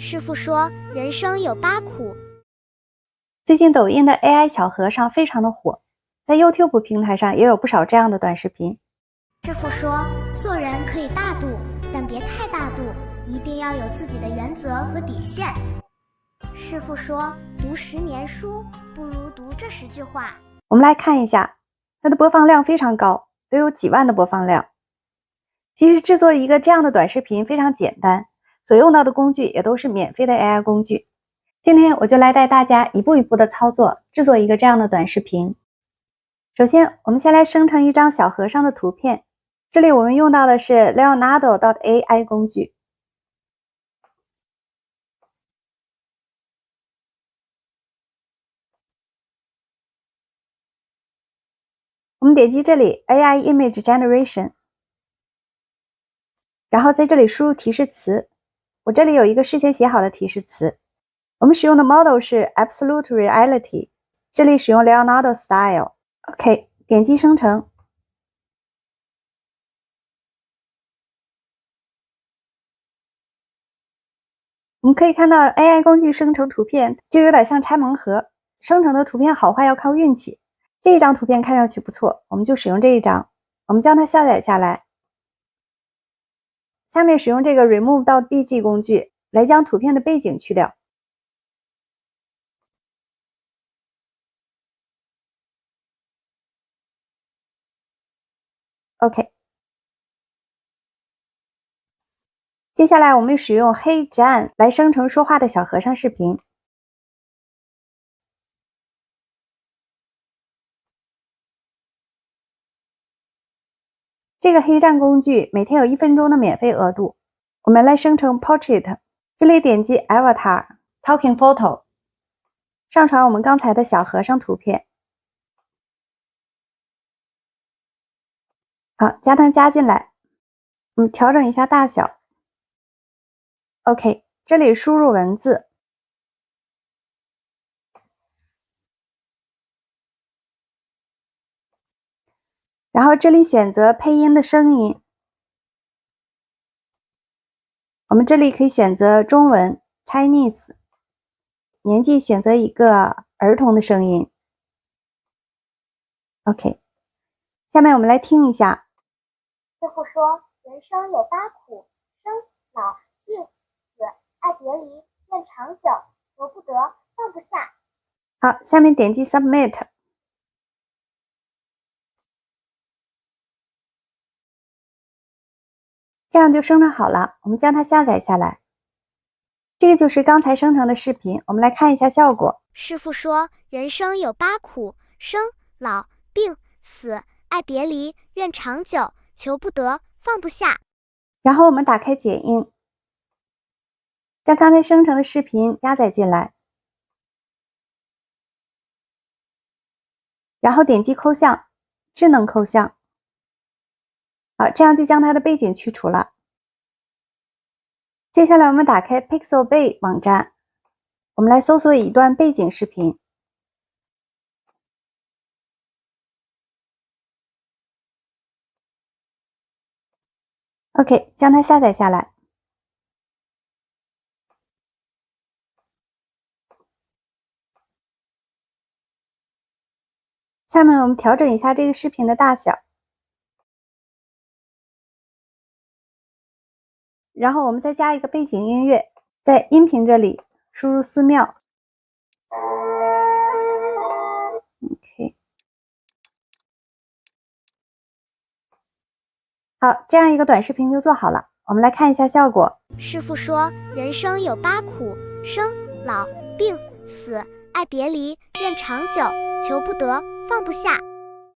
师傅说，人生有8苦。最近抖音的 AI 小和尚非常的火，在 YouTube 平台上也有不少这样的短视频。师傅说，做人可以大度，但别太大度，一定要有自己的原则和底线。师傅说，读10年书，不如读这10句话。我们来看一下，它的播放量非常高，都有几万的播放量。其实制作一个这样的短视频非常简单，所用到的工具也都是免费的 AI 工具。今天我就来带大家一步一步的操作，制作一个这样的短视频。首先，我们先来生成一张小和尚的图片。这里我们用到的是 Leonardo.ai 工具。我们点击这里 AI Image Generation， 然后在这里输入提示词。我这里有一个事先写好的提示词。我们使用的 model 是 Absolute Reality， 这里使用 Leonardo Style。OK， 点击生成。我们可以看到 AI 工具生成图片就有点像拆盲盒，生成的图片好坏要靠运气。这一张图片看上去不错，我们就使用这一张。我们将它下载下来。下面使用这个 Remove.bg 工具来将图片的背景去掉。OK， 接下来我们使用 Hey Jan 来生成说话的小和尚视频。这个黑站工具每天有1分钟的免费额度。我们来生成 Portrait， 这里点击 Avatar Talking Photo， 上传我们刚才的小和尚图片。好，将它加进来。我们调整一下大小。OK， 这里输入文字。然后这里选择配音的声音。我们这里可以选择中文 Chinese， 年纪选择一个儿童的声音。OK， 下面我们来听一下。师傅说，人生有8苦：生、老、病、死、爱别离、愿长久、求不得、放不下。好，下面点击 Submit。这样就生成好了，我们将它下载下来。这个就是刚才生成的视频，我们来看一下效果。师傅说，人生有8苦：生、老、病、死、爱别离、愿长久、求不得、放不下。然后我们打开剪映，将刚才生成的视频加载进来，然后点击抠像，智能抠像。好，这样就将它的背景去除了。接下来我们打开 Pixabay 网站，我们来搜索一段背景视频。OK， 将它下载下来。下面我们调整一下这个视频的大小。然后我们再加一个背景音乐，在音频这里输入寺庙。OK， 好，这样一个短视频就做好了。我们来看一下效果。师傅说，人生有8苦：生、老、病、死、爱别离、愿长久、求不得、放不下。